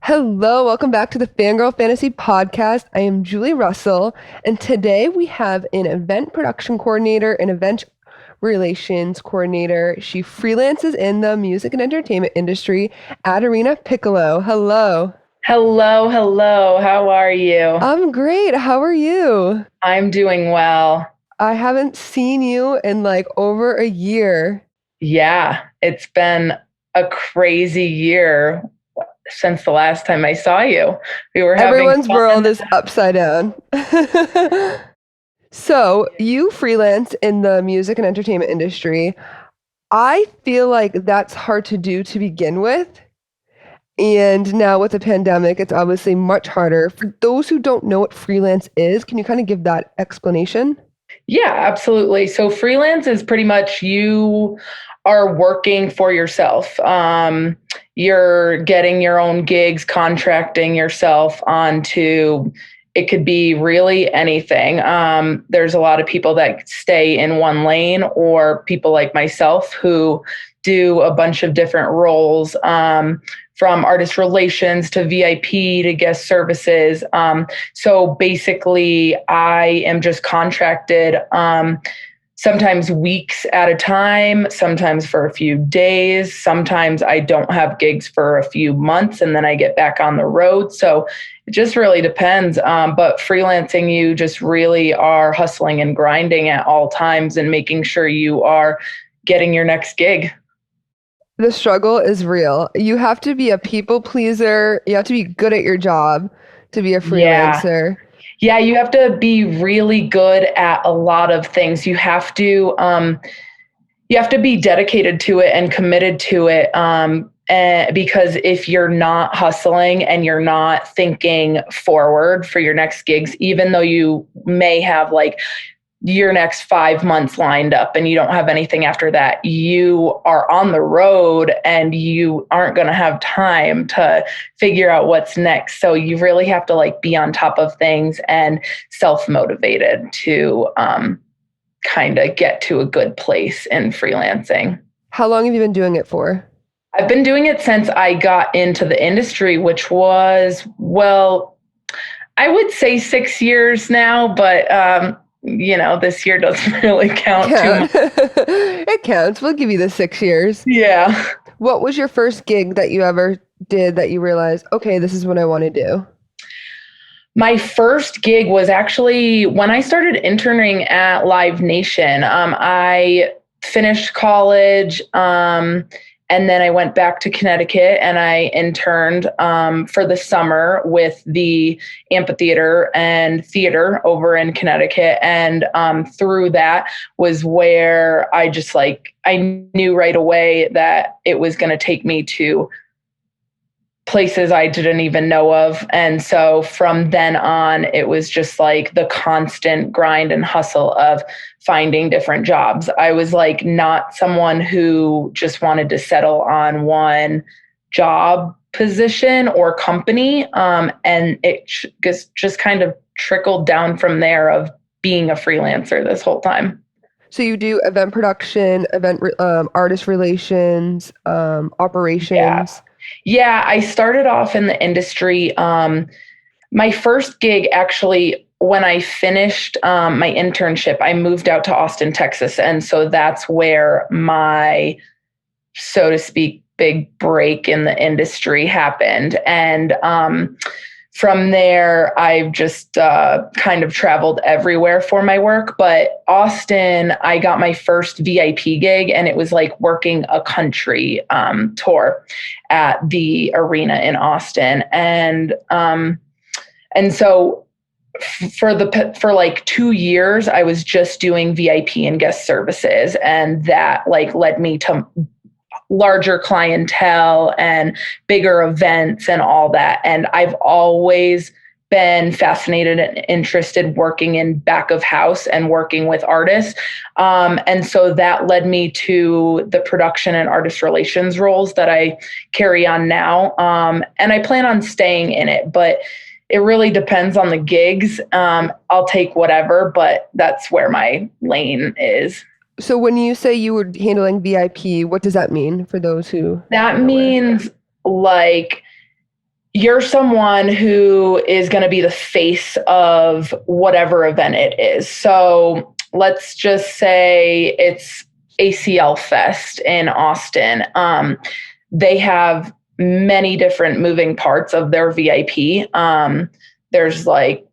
Hello, welcome back to the Fangirl Fantasy Podcast. I am Julie Russell, and today we have an event production coordinator and event relations coordinator. She freelances in the music and entertainment industry, Atorina Piccolo. Hello. Hello, hello. How are you? I'm great. How are you? I'm doing well. I haven't seen you in like over a year. Yeah, it's been a crazy year since the last time I saw you. We were having Everyone's world fun. is upside down. So, you freelance in the music and entertainment industry. I feel like that's hard to do to begin with. And now with the pandemic, it's obviously much harder. For those who don't know what freelance is, can you kind of give that explanation? Yeah, absolutely. So freelance is pretty much you are working for yourself. You're getting your own gigs, contracting yourself onto it could be really anything. There's a lot of people that stay in one lane, or people like myself who do a bunch of different roles, from artist relations to VIP to guest services. So basically, I am just contracted. Sometimes weeks at a time, sometimes for a few days. Sometimes I don't have gigs for a few months and then I get back on the road. So it just really depends. But freelancing, you just really are hustling and grinding at all times and making sure you are getting your next gig. The struggle is real. You have to be a people pleaser. You have to be good at your job to be a Yeah. freelancer. Yeah, you have to be really good at a lot of things. You have to be dedicated to it and committed to it. Because if you're not hustling and you're not thinking forward for your next gigs, even though you may have like your next 5 months lined up and you don't have anything after that, you are on the road and you aren't going to have time to figure out what's next. So you really have to like be on top of things and self-motivated to kind of get to a good place in freelancing. How long have you been doing it for? I've been doing it since I got into the industry, which was, well, I would say 6 years now, but this year doesn't really count too Count. much. It counts. We'll give you the 6 years. Yeah. What was your first gig that you ever did that you realized, okay, this is what I want to do? My first gig was actually when I started interning at Live Nation. I finished college, and then I went back to Connecticut and I interned for the summer with the amphitheater and theater over in Connecticut. And through that was where I knew right away that it was going to take me to places I didn't even know of. And so from then on, it was just like the constant grind and hustle of finding different jobs. I was like not someone who just wanted to settle on one job position or company. And it just kind of trickled down from there of being a freelancer this whole time. So you do event production, artist relations, Yeah. operations. Yeah, I started off in the industry. My first gig, actually, when I finished my internship, I moved out to Austin, Texas. And so that's where my, so to speak, big break in the industry happened. And from there, I've just kind of traveled everywhere for my work. But Austin, I got my first VIP gig, and it was like working a country tour at the arena in Austin. And so for like 2 years, I was just doing VIP and guest services, and that like led me to larger clientele and bigger events and all that. And I've always been fascinated and interested working in back of house and working with artists. And so that led me to the production and artist relations roles that I carry on now. And I plan on staying in it, but it really depends on the gigs. I'll take whatever, but that's where my lane is. So when you say you were handling VIP, what does that mean for those who That aren't aware? means like you're someone who is going to be the face of whatever event it is. So let's just say it's ACL Fest in Austin. They have many different moving parts of their VIP. There's like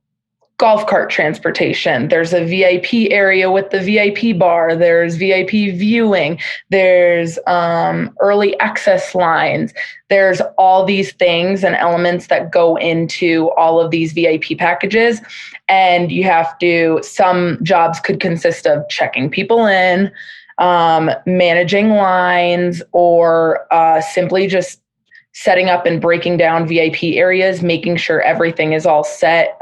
golf cart transportation. There's a VIP area with the VIP bar. There's VIP viewing. There's early access lines. There's all these things and elements that go into all of these VIP packages. And you have to, some jobs could consist of checking people in, managing lines, or simply just setting up and breaking down VIP areas, making sure everything is all set,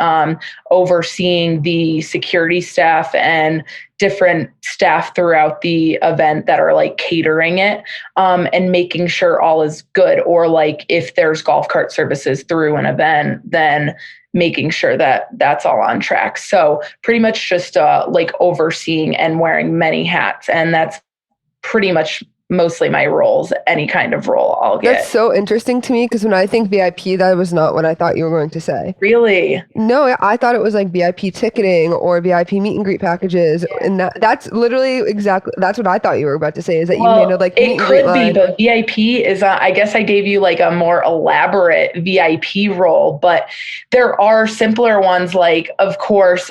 overseeing the security staff and different staff throughout the event that are like catering it, and making sure all is good. Or like if there's golf cart services through an event, then making sure that that's all on track. So pretty much just like overseeing and wearing many hats. And that's pretty much mostly my roles, any kind of role I'll get. That's so interesting to me because when I think VIP, that was not what I thought you were going to say. Really? No, I thought it was like VIP ticketing or VIP meet and greet packages. Yeah. And that's literally exactly, that's what I thought you were about to say, is that you made a like meet and greet line. It could be, but VIP is, I guess I gave you like a more elaborate VIP role, but there are simpler ones. Like, of course,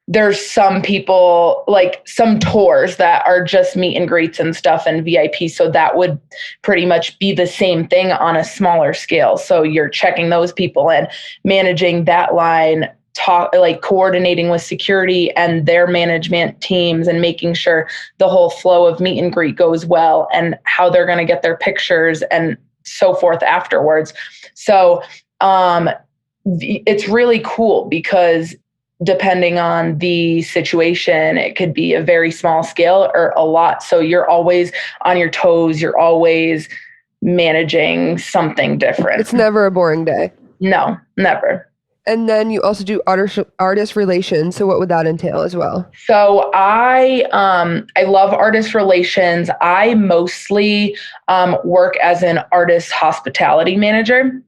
there's some people, like some tours that are just meet and greets and stuff and VIP. So that would pretty much be the same thing on a smaller scale. So you're checking those people in, managing that line, like coordinating with security and their management teams and making sure the whole flow of meet and greet goes well and how they're going to get their pictures and so forth afterwards. So it's really cool because depending on the situation, it could be a very small scale or a lot. So you're always on your toes. You're always managing something different. It's never a boring day. No, never. And then you also do artist relations. So what would that entail as well? So I love artist relations. I mostly work as an artist hospitality manager.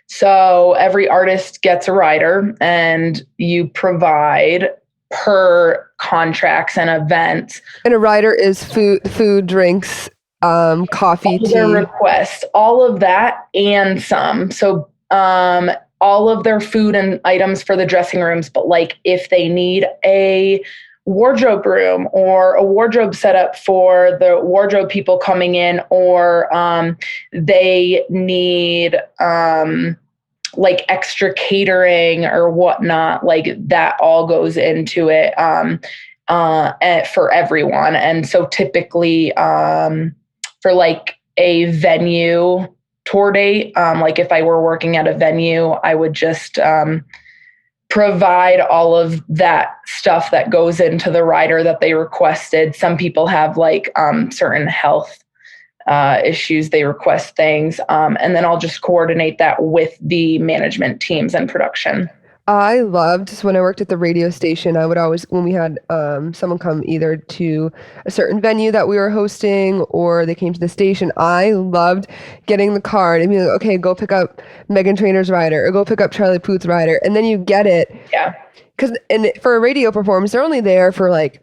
So every artist gets a rider and you provide per contracts and events. And a rider is food, drinks, coffee, tea. Their request, all of that and some. So all of their food and items for the dressing rooms, but like if they need a wardrobe room or a wardrobe setup for the wardrobe people coming in, or they need like extra catering or whatnot, like that all goes into it for everyone. And so typically for like a venue tour date, like if I were working at a venue, I would just provide all of that stuff that goes into the rider that they requested. Some people have like certain health issues, they request things, and then I'll just coordinate that with the management teams and production. I loved, so when I worked at the radio station, I would always, when we had someone come either to a certain venue that we were hosting or they came to the station, I loved getting the card and being like, okay, go pick up Meghan Trainor's rider or go pick up Charlie Puth's rider. And then you get it. Yeah. Because for a radio performance, they're only there for like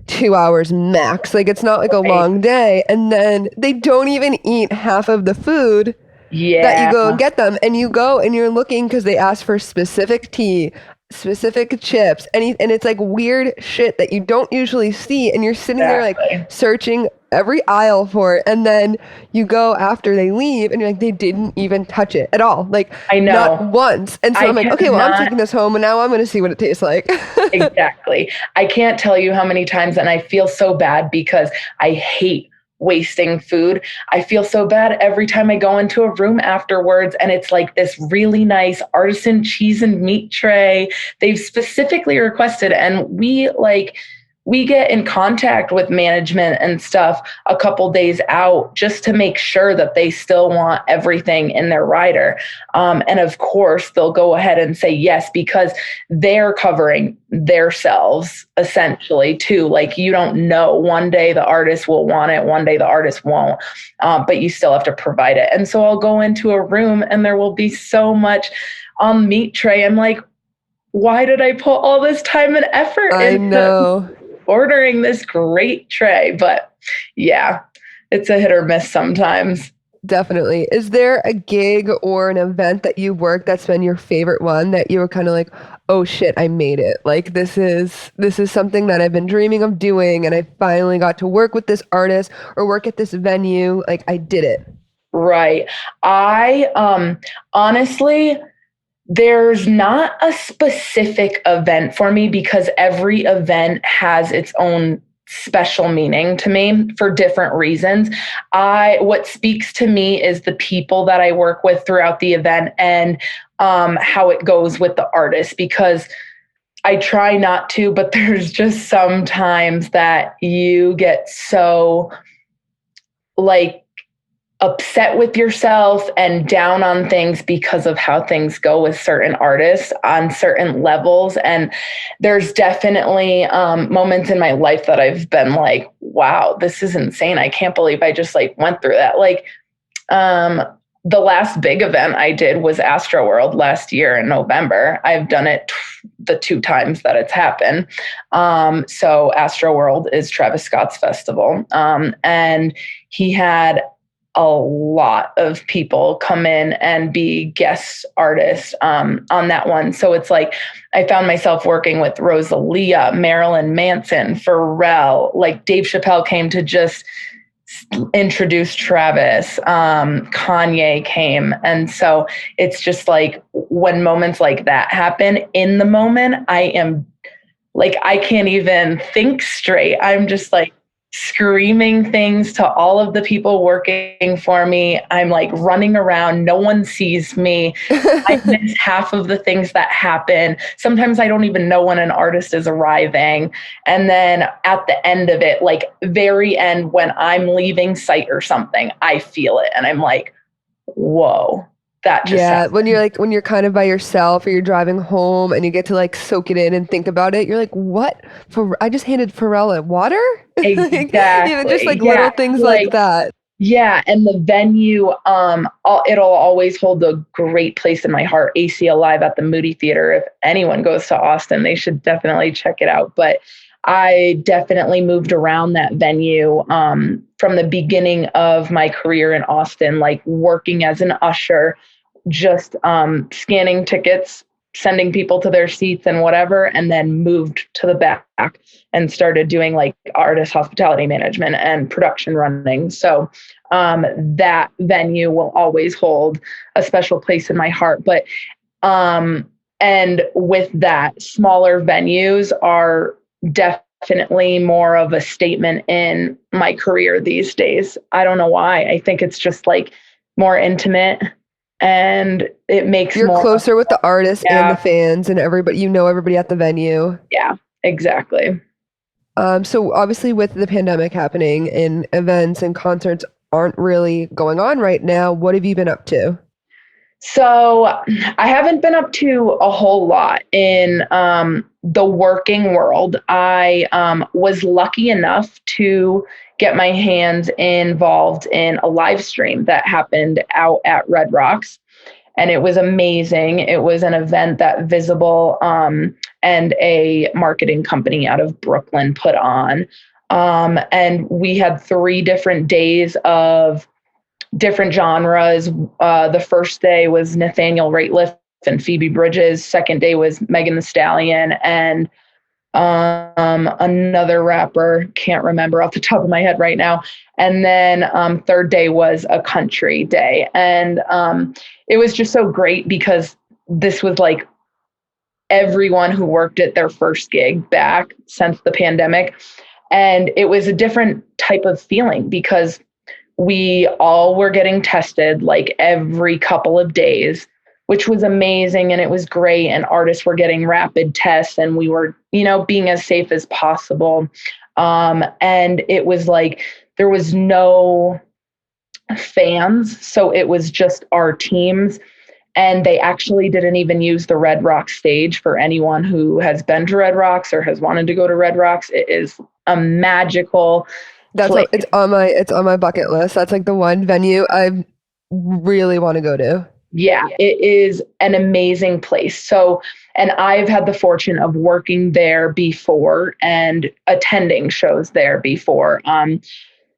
2 hours max. Like it's not like a long day. And then they don't even eat half of the food that you go and get them. And you go and you're looking because they ask for specific tea, specific chips, and it's like weird shit that you don't usually see. And you're sitting there like searching every aisle for it. And then you go after they leave and you're like, they didn't even touch it at all. Like I know, not once. And so I'm like, okay, well, I'm taking this home and now I'm going to see what it tastes like. Exactly. I can't tell you how many times, and I feel so bad because I hate wasting food. I feel so bad every time I go into a room afterwards and it's like this really nice artisan cheese and meat tray they've specifically requested. And we we get in contact with management and stuff a couple days out just to make sure that they still want everything in their rider. And of course, they'll go ahead and say yes, because they're covering themselves essentially too. Like, you don't know, one day the artist will want it, one day the artist won't, but you still have to provide it. And so I'll go into a room and there will be so much on the meat tray. I'm like, why did I put all this time and effort I know. ordering this great tray? But yeah, it's a hit or miss sometimes. Definitely. Is there a gig or an event that you worked that's been your favorite one that you were kind of like, oh shit, I made it. Like this is something that I've been dreaming of doing and I finally got to work with this artist or work at this venue. Like I did it. Right. I honestly, there's not a specific event for me because every event has its own special meaning to me for different reasons. What speaks to me is the people that I work with throughout the event and how it goes with the artist, because I try not to, but there's just sometimes that you get so like upset with yourself and down on things because of how things go with certain artists on certain levels. And there's definitely moments in my life that I've been like, wow, this is insane. I can't believe I just like went through that. Like the last big event I did was Astroworld last year in November. I've done it the 2 times that it's happened. So Astroworld is Travis Scott's festival. And he had a lot of people come in and be guest artists on that one. So it's like I found myself working with Rosalia, Marilyn Manson, Pharrell, like Dave Chappelle came to just introduce Travis, Kanye came. And so it's just like when moments like that happen in the moment, I am like, I can't even think straight. I'm just like screaming things to all of the people working for me. I'm like running around. No one sees me. I miss half of the things that happen. Sometimes I don't even know when an artist is arriving. And then at the end of it, like very end, when I'm leaving site or something, I feel it. And I'm like, whoa. That just when you're kind of by yourself or you're driving home and you get to like soak it in and think about it, you're like, what? I just handed Pharrell a water? Exactly. Even just like little things like that. Yeah, and the venue, it'll always hold a great place in my heart. AC Alive at the Moody Theater. If anyone goes to Austin, they should definitely check it out. But I definitely moved around that venue from the beginning of my career in Austin, like working as an usher, just scanning tickets, sending people to their seats and whatever, and then moved to the back and started doing like artist hospitality management and production running. So that venue will always hold a special place in my heart. But and with that, smaller venues are definitely more of a statement in my career these days. I don't know why. I think it's just like more intimate and it makes you're closer with the artists and the fans and everybody, everybody at the venue. Yeah, exactly. So obviously with the pandemic happening and events and concerts aren't really going on right now, what have you been up to? So I haven't been up to a whole lot in the working world. I was lucky enough to get my hands involved in a live stream that happened out at Red Rocks. And it was amazing. It was an event that Visible and a marketing company out of Brooklyn put on. And we had 3 different days of different genres. The first day was Nathaniel Rateliff and Phoebe Bridges. Second day was Megan Thee Stallion and another rapper, can't remember off the top of my head right now. And then third day was a country day. And it was just so great because this was like everyone who worked at their first gig back since the pandemic. And it was a different type of feeling because we all were getting tested like every couple of days. which was amazing. And it was great. And artists were getting rapid tests and we were, being as safe as possible. And it was like, there was no fans. So it was just our teams. And they actually didn't even use the Red Rocks stage. For anyone who has been to Red Rocks or has wanted to go to Red Rocks, it is a magical place. It's on my bucket list. That's like the one venue I really want to go to. Yeah, it is an amazing place. So, and I've had the fortune of working there before and attending shows there before.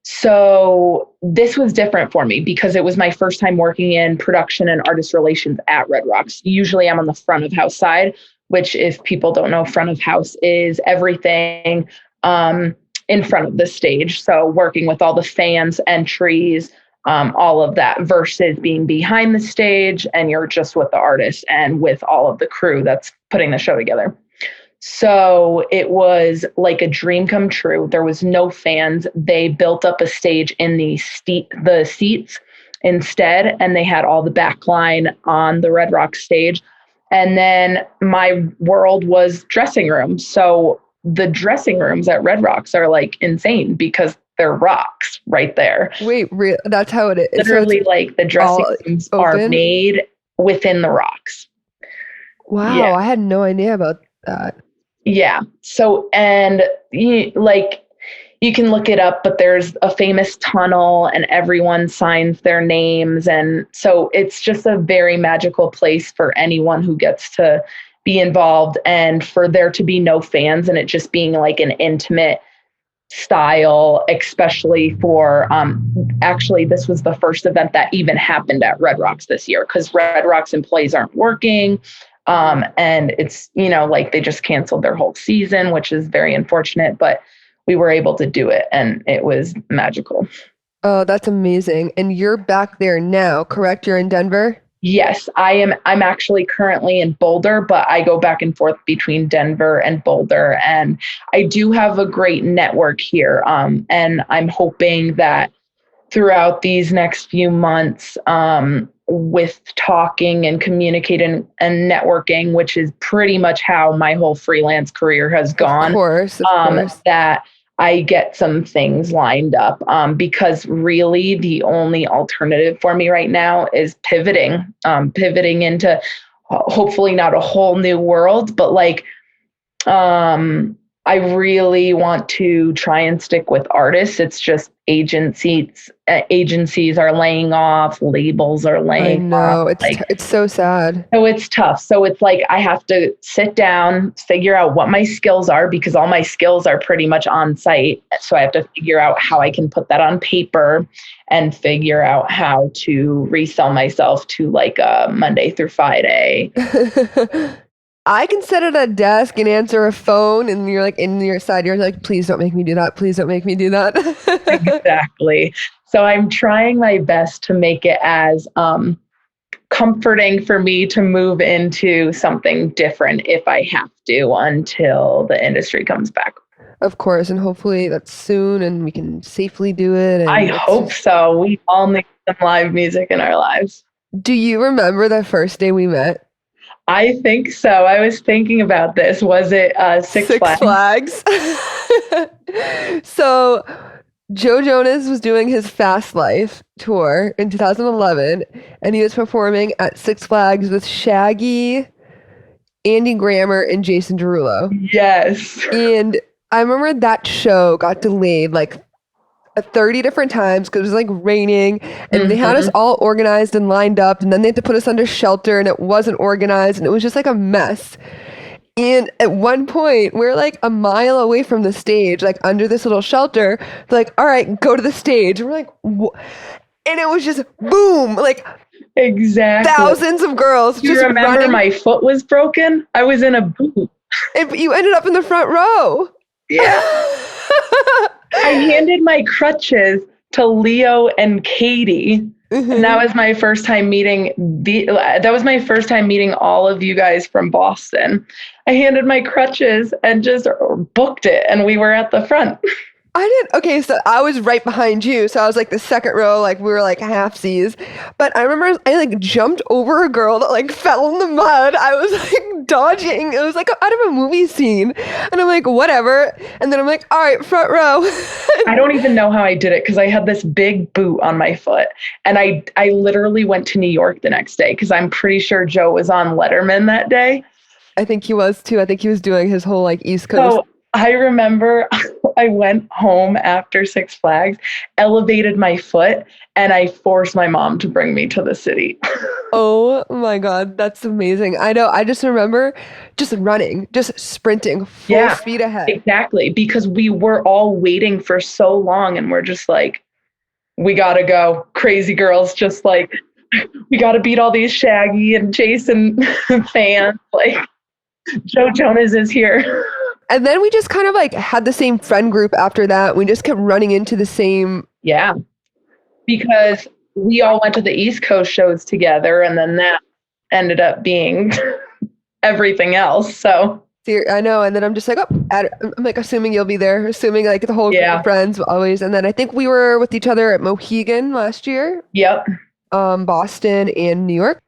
So this was different for me because it was my first time working in production and artist relations at Red Rocks. Usually I'm on the front of house side, which if people don't know, front of house is everything in front of the stage. So working with all the fans, entries, all of that versus being behind the stage and you're just with the artist and with all of the crew that's putting the show together. So it was like a dream come true. There was no fans. They built up a stage in the seats instead, and they had all the backline on the Red Rock stage. And then my world was dressing rooms. So the dressing rooms at Red Rocks are like insane because they're rocks right there. Wait, that's how it is. Literally, so like the dressing rooms are made within the rocks. Wow, yeah. I had no idea about that. Yeah. So, and you can look it up, but there's a famous tunnel and everyone signs their names. And so it's just a very magical place for anyone who gets to be involved and for there to be no fans and it just being like an intimate style, especially for, actually, this was the first event that even happened at Red Rocks this year because Red Rocks employees aren't working. And it's, like they just canceled their whole season, which is very unfortunate, but we were able to do it and it was magical. Oh, that's amazing. And you're back there now, correct? You're in Denver? Yes, I am. I'm actually currently in Boulder, but I go back and forth between Denver and Boulder. And I do have a great network here. And I'm hoping that throughout these next few months, with talking and communicating and networking, which is pretty much how my whole freelance career has gone. Of course. That I get some things lined up because really the only alternative for me right now is pivoting into hopefully not a whole new world, but like I really want to try and stick with artists. It's just agencies are laying off, labels are laying off. I know, it's so sad. So it's tough. So it's like I have to sit down, figure out what my skills are because all my skills are pretty much on site. So I have to figure out how I can put that on paper and figure out how to resell myself to like a Monday through Friday. I can sit at a desk and answer a phone and you're like in your side, you're like, please don't make me do that. Please don't make me do that. Exactly. So I'm trying my best to make it as comforting for me to move into something different if I have to until the industry comes back. Of course. And hopefully that's soon and we can safely do it. And I hope so. We all need some live music in our lives. Do you remember the first day we met? I think so. I was thinking about this. Was it Six Flags? So Joe Jonas was doing his Fast Life tour in 2011, and he was performing at Six Flags with Shaggy, Andy Grammer, and Jason Derulo. Yes. And I remember that show got delayed like 30 different times because it was like raining and they had us all organized and lined up and then they had to put us under shelter and it wasn't organized and it was just like a mess. And at one point we're like a mile away from the stage, like under this little shelter. They're like, all right, go to the stage. And we're like, what? And it was just boom, like exactly thousands of girls just remember running. My foot was broken. I was in a boot. And you ended up in the front row. Yeah. I handed my crutches to Leo and Katie. And that was my first time meeting all of you guys from Boston. I handed my crutches and just booked it and we were at the front. I did. Okay, so I was right behind you. So I was like the second row, like we were like halfsies. But I remember I like jumped over a girl that like fell in the mud. I was like dodging. It was like out of a movie scene. And I'm like, whatever. And then I'm like, all right, front row. I don't even know how I did it because I had this big boot on my foot. And I literally went to New York the next day because I'm pretty sure Joe was on Letterman that day. I think he was too. I think he was doing his whole like East Coast. So I remember I went home after Six Flags, elevated my foot, and I forced my mom to bring me to the city. Oh my God, that's amazing. I know. I just remember just running, just sprinting full Yeah, speed ahead. exactly. Because we were all waiting for so long and we're just like, we gotta go. Crazy girls, just like, we gotta beat all these Shaggy and Jason fans. Like, Joe Jonas is here. And then we just kind of like had the same friend group after that. We just kept running into the same. Yeah, because we all went to the East Coast shows together, and then that ended up being everything else. So I know. And then I'm just like, oh, I'm like assuming you'll be there, assuming like the whole group yeah, of friends will always. And then I think we were with each other at Mohegan last year, yep, Boston and New York.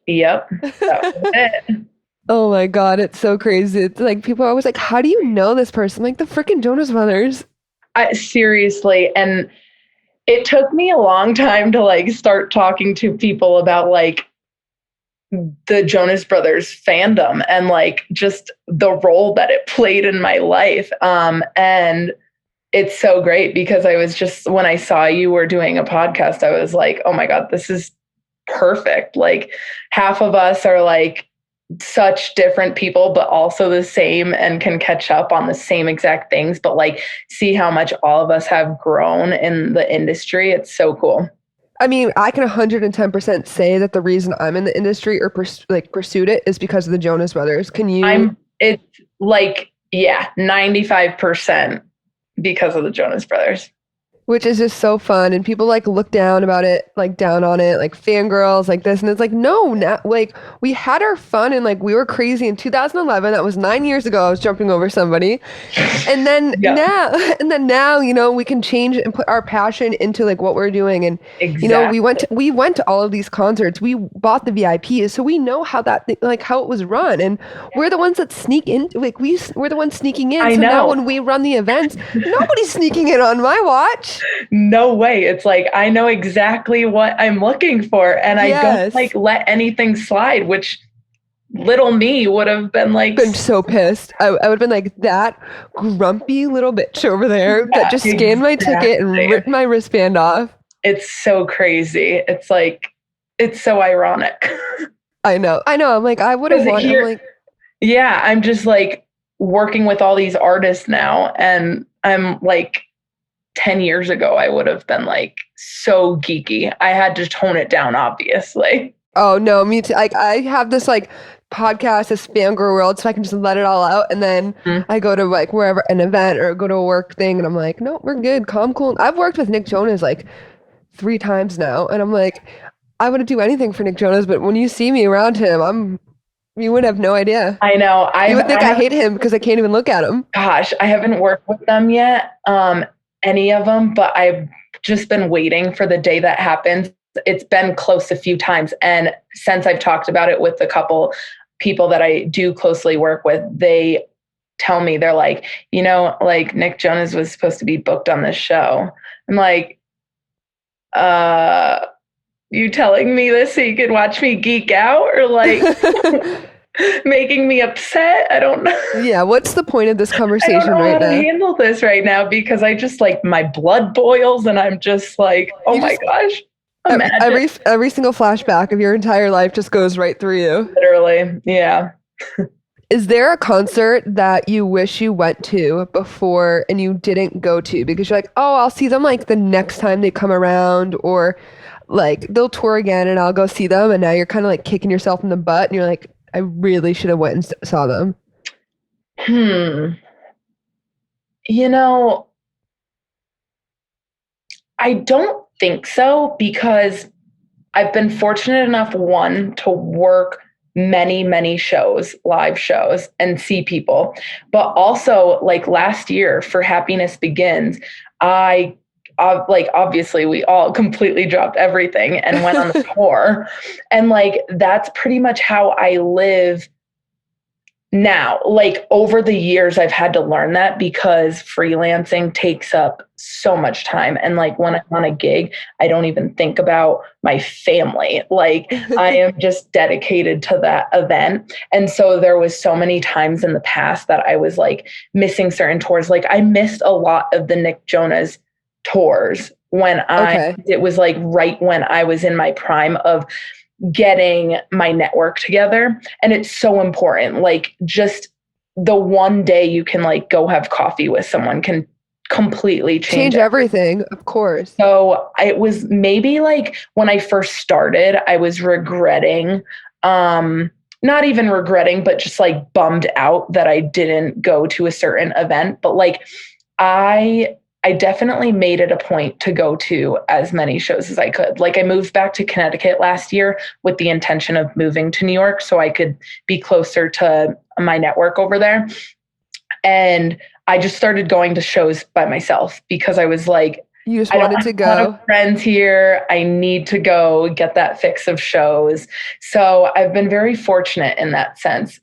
yep. That was it. Oh my God, it's so crazy. It's like people are always like, how do you know this person? I'm like the freaking Jonas Brothers. Seriously, and it took me a long time to like start talking to people about like the Jonas Brothers fandom and like just the role that it played in my life. And it's so great because I was just, when I saw you were doing a podcast, I was like, oh my God, this is perfect. Like half of us are like such different people, but also the same and can catch up on the same exact things, but like see how much all of us have grown in the industry. It's so cool. I mean, I can 110% say that the reason I'm in the industry or pursued it is because of the Jonas Brothers. Can you? It's like, yeah, 95% because of the Jonas Brothers. Which is just so fun, and people like look down about it, like down on it, like fangirls, like this, and it's like no, like we had our fun and like we were crazy in 2011. That was 9 years ago. I was jumping over somebody, and then Yeah, now, we can change and put our passion into like what we're doing, and exactly. we went to all of these concerts. We bought the VIPs, so we know how how it was run, and we're the ones that sneak in. Like we're the ones sneaking in. I So now know. when we run the events, nobody's sneaking in on my watch. No way. It's like I know exactly what I'm looking for and I don't Yes. like let anything slide, which little me would have been like Been so pissed. I would have been like that grumpy little bitch over there that just scanned my ticket and exactly. ripped my wristband off. It's so crazy. It's like it's so ironic. I know. I'm like, I would have 'Cause won. I'm here, like, yeah, I'm just like working with all these artists now and I'm like 10 years ago, I would have been like so geeky. I had to tone it down, obviously. oh no, me too. Like I have this like podcast, this Fangirl World, so I can just let it all out. And then Mm. I go to like wherever an event or go to a work thing and I'm like, no, we're good, calm, cool. I've worked with Nick Jonas like 3 times now. And I'm like, I would do anything for Nick Jonas, but when you see me around him, you would have no idea. I know. You would think I hate him because I can't even look at him. Gosh, I haven't worked with them yet, any of them, but I've just been waiting for the day that happens. It's been close a few times. And since I've talked about it with a couple people that I do closely work with, they tell me, they're like, like Nick Jonas was supposed to be booked on this show. I'm like, you telling me this so you can watch me geek out or like making me upset? I don't know. Yeah, what's the point of this I conversation don't know right how to now? handle this right now because I just like my blood boils and I'm just like, oh You my just gosh. Imagine. every single flashback of your entire life just goes right through you. Literally. Yeah. Is there a concert that you wish you went to before and you didn't go to because you're like, oh, I'll see them like the next time they come around, or like they'll tour again and I'll go see them, and now you're kind of like kicking yourself in the butt and you're like, I really should have went and saw them. Hmm. You know, I don't think so because I've been fortunate enough, one, to work many, many shows, live shows, and see people. But also, like last year for Happiness Begins, I like obviously we all completely dropped everything and went on the tour. And like that's pretty much how I live now. Like over the years I've had to learn that because freelancing takes up so much time, and like when I'm on a gig I don't even think about my family. Like I am just dedicated to that event. And so there was so many times in the past that I was like missing certain tours. Like I missed a lot of the Nick Jonas tours when Okay. it was like right when I was in my prime of getting my network together. And it's so important. Like just the one day you can like go have coffee with someone can completely change Change everything, of course. so it was maybe like when I first started, I was regretting, not even regretting, but just like bummed out that I didn't go to a certain event. But like I I definitely made it a point to go to as many shows as I could. Like I moved back to Connecticut last year with the intention of moving to New York so I could be closer to my network over there. And I just started going to shows by myself because I was like, You just I don't wanted have to a lot of go. friends here. I need to go get that fix of shows. So I've been very fortunate in that sense.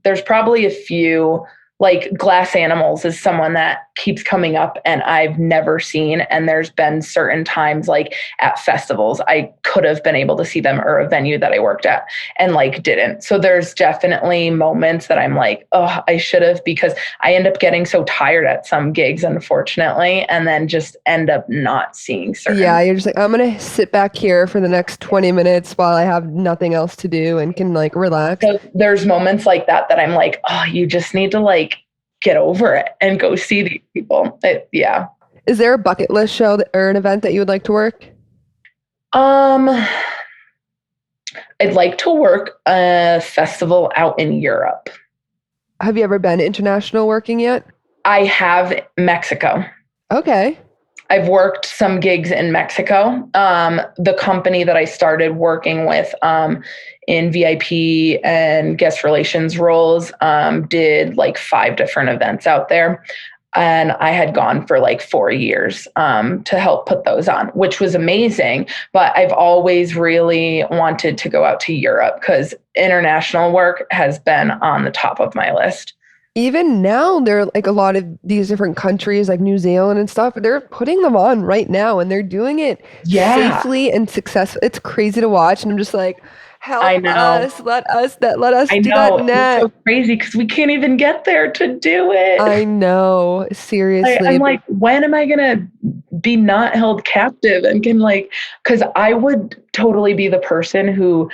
There's probably a few, like Glass Animals is someone that keeps coming up and I've never seen. And there's been certain times like at festivals, I could have been able to see them, or a venue that I worked at and like didn't. So there's definitely moments that I'm like, oh, I should have, because I end up getting so tired at some gigs, unfortunately, and then just end up not seeing Yeah, certain. you're just like, I'm gonna sit back here for the next 20 minutes while I have nothing else to do and can like relax. So there's moments like that that I'm like, oh, you just need to like get over it and go see these people. Yeah. Is there a bucket list show or an event that you would like to work? Um, I'd like to work a festival out in Europe. Have you ever been international working yet? I have Mexico. Okay. I've worked some gigs in Mexico. The company that I started working with in VIP and guest relations roles did like 5 different events out there. And I had gone for like 4 years to help put those on, which was amazing. But I've always really wanted to go out to Europe because international work has been on the top of my list. Even now, there are like a lot of these different countries, like New Zealand and stuff, they're putting them on right now and they're doing it Yeah, safely and successfully. It's crazy to watch. And I'm just like, I help know. us, let us I do that know. It's next. so crazy because we can't even get there to do it. I know, I'm seriously. like, when am I gonna be not held captive and can like, because I would totally be the person who,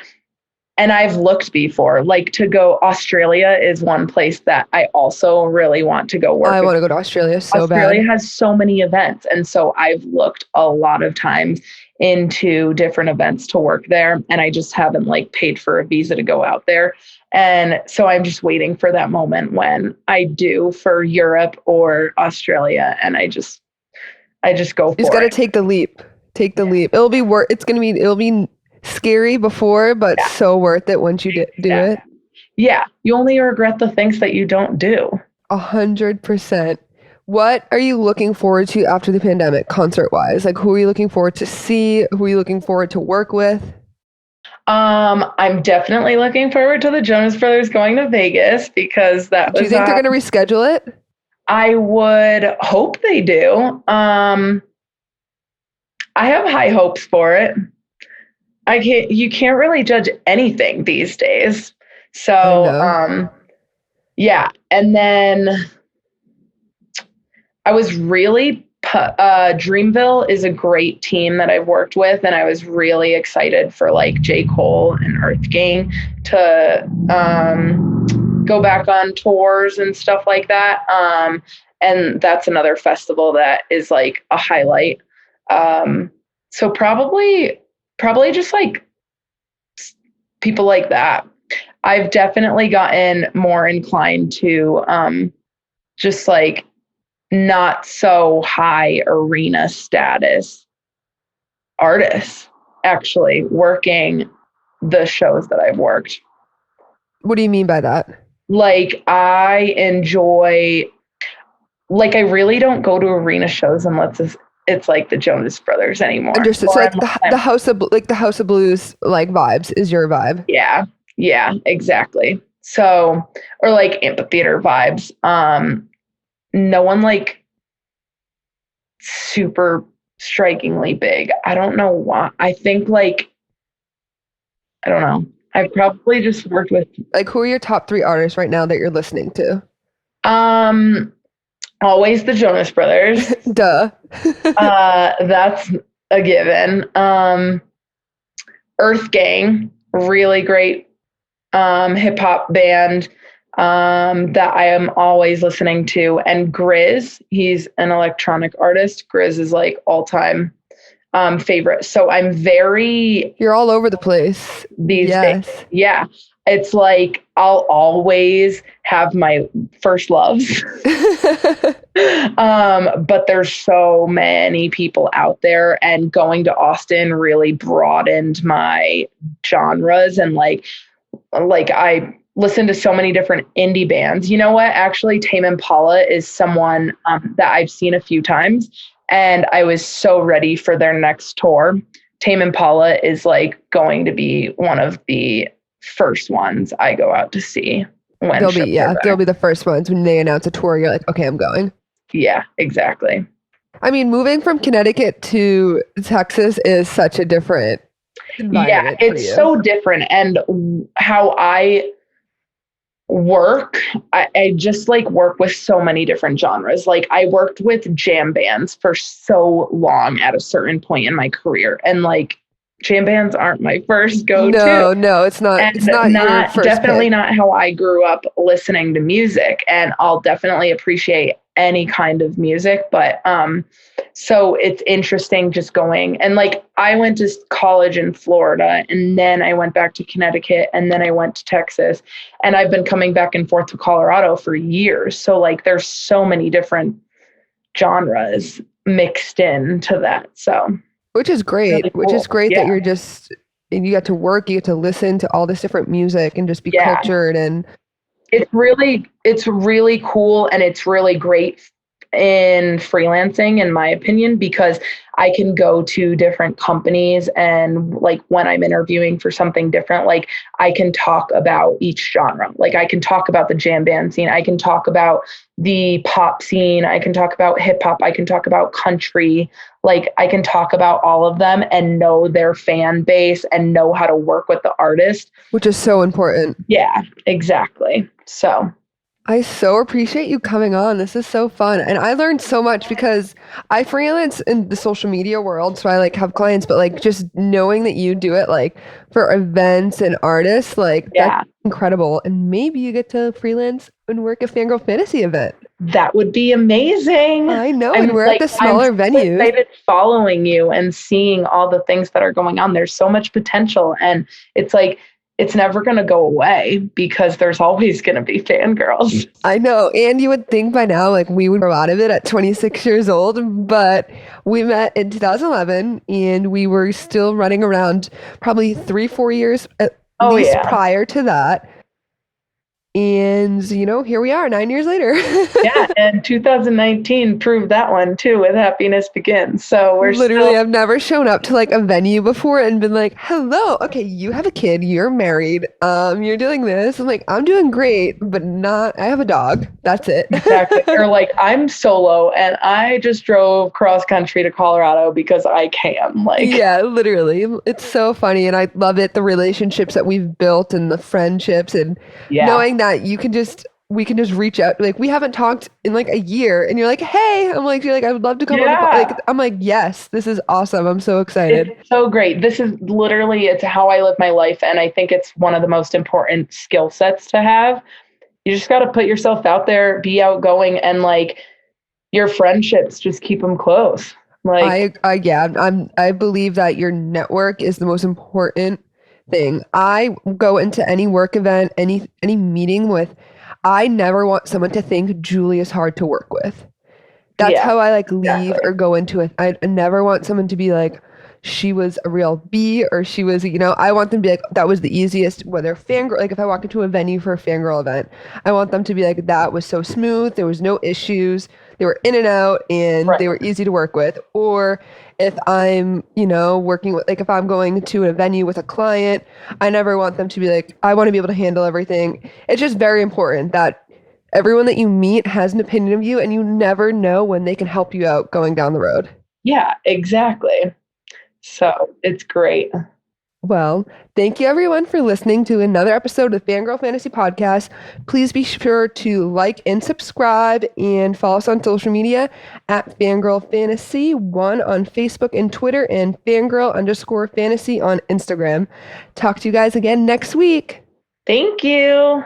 and I've looked before, like to go. Australia is one place that I also really want to go work. I want to go to Australia so Australia bad. has so many events. And so I've looked a lot of times into different events to work there. And I just haven't like paid for a visa to go out there. And so I'm just waiting for that moment when I do for Europe or Australia. And I just go You just for got to it. take the leap. Take the leap. It'll be worth. It'll be scary before, but Yeah. so worth it once you do Yeah. it. Yeah. You only regret the things that you don't do. 100%. What are you looking forward to after the pandemic, concert wise? Like, who are you looking forward to see? Who are you looking forward to work with? I'm definitely looking forward to the Jonas Brothers going to Vegas because that Do you was think they're going to reschedule it? I would hope they do. I have high hopes for it. You can't really judge anything these days. I So, know. yeah. And then I was really, Dreamville is a great team that I've worked with. And I was really excited for like J. Cole and Earth Gang to go back on tours and stuff like that. And that's another festival that is like a highlight. So probably just like people like that. I've definitely gotten more inclined to just like not so high arena status artists actually working the shows that I've worked. What do you mean by that? Like I enjoy, like I really don't go to arena shows unless it's like the Jonas Brothers anymore. Understood. So Or like unless the I'm, House of Blues like vibes is your vibe. yeah, yeah, exactly. So, or like amphitheater vibes. No one like super strikingly big. I don't know why. I think like, I don't know. I've probably just worked with, Like who are your top three artists right now that you're listening to? um, always the Jonas Brothers. Duh. That's a given. Earth Gang, really great hip hop band that I am always listening to. And Grizz, he's an electronic artist. Grizz is like all time favorite. So I'm very You're all over the place. these days. Yes. Yeah. It's like I'll always have my first loves. But there's so many people out there, and going to Austin really broadened my genres. And like I listen to so many different indie bands. You know what? Actually, Tame Impala is someone that I've seen a few times, and I was so ready for their next tour. Tame Impala is like going to be one of the first ones I go out to see when They'll shows be are they'll back. be the first ones when they announce a tour. You're like, okay, I'm going. Yeah, exactly. I mean, moving from Connecticut to Texas is such a different Yeah, environment for it's you. so different. And how I work, I just like work with so many different genres. Like I worked with jam bands for so long at a certain point in my career. And like jam bands aren't my first go-to. No, no, it's not. And It's not your not first definitely pick. not how I grew up listening to music. And I'll definitely appreciate any kind of music, but so it's interesting just going, and like I went to college in Florida, and then I went back to Connecticut, and then I went to Texas, and I've been coming back and forth to Colorado for years. So like there's so many different genres mixed into that. So Which is great. really Which is cool. great that Yeah. you're just and you get to work, you get to listen to all this different music and just be Yeah. cultured and It's really cool, and it's really great in freelancing, in my opinion, because I can go to different companies, and like when I'm interviewing for something different, like I can talk about each genre. Like I can talk about the jam band scene, I can talk about the pop scene, I can talk about hip hop, I can talk about country. Like I can talk about all of them and know their fan base and know how to work with the artist. which is so important. Yeah, exactly. So I so appreciate you coming on. This is so fun. And I learned so much because I freelance in the social media world. So I like have clients, but like just knowing that you do it like for events and artists, like that's yeah, incredible. And maybe you get to freelance and work a Fangirl Fantasy event. that would be amazing. I know. And I'm we're at the I'm smaller so venues. excited following you and seeing all the things that are going on. There's so much potential, and it's like it's never going to go away because there's always going to be fangirls. I know. And you would think by now, like we would grow out of it at 26 years old, but we met in 2011 and we were still running around probably 3, 4 years at Oh least yeah. prior to that. And, you know, here we are 9 years later. Yeah, and 2019 proved that one too with Happiness Begins. So we're Literally, still I've never shown up to like a venue before and been like, hello, okay, you have a kid, you're married, you're doing this. I'm like, I'm doing great, but not, I have a dog. That's it. exactly. Or like I'm solo and I just drove cross country to Colorado because I can. Like Yeah, literally. It's so funny and I love it, the relationships that we've built and the friendships and yeah. knowing that we can just reach out. Like we haven't talked in like a year and you're like, "Hey." I'm like, you're like, "I would love to come on the like I'm like, "Yes, this is awesome. I'm so excited." It's so great. This is literally it's how I live my life, and I think it's one of the most important skill sets to have. You just got to put yourself out there, be outgoing, and like your friendships, just keep them close. Like I believe that your network is the most important thing. I go into any work event, any meeting with, I never want someone to think Julie is hard to work with. That's yeah, how I like leave exactly. or go into it. I never want someone to be like, she was a real B or she was, I want them to be like, that was the easiest, whether fangirl, like if I walk into a venue for a fangirl event, I want them to be like, that was so smooth. There was no issues. They were in and out and Right. they were easy to work with. Or if I'm, working with, like if I'm going to a venue with a client, I never want them to be like, I want to be able to handle everything. It's just very important that everyone that you meet has an opinion of you and you never know when they can help you out going down the road. Yeah, exactly. So it's great. Well, thank you everyone for listening to another episode of the Fangirl Fantasy Podcast. Please be sure to like and subscribe and follow us on social media at Fangirl Fantasy 1 on Facebook and Twitter and Fangirl_Fantasy on Instagram. Talk to you guys again next week. Thank you.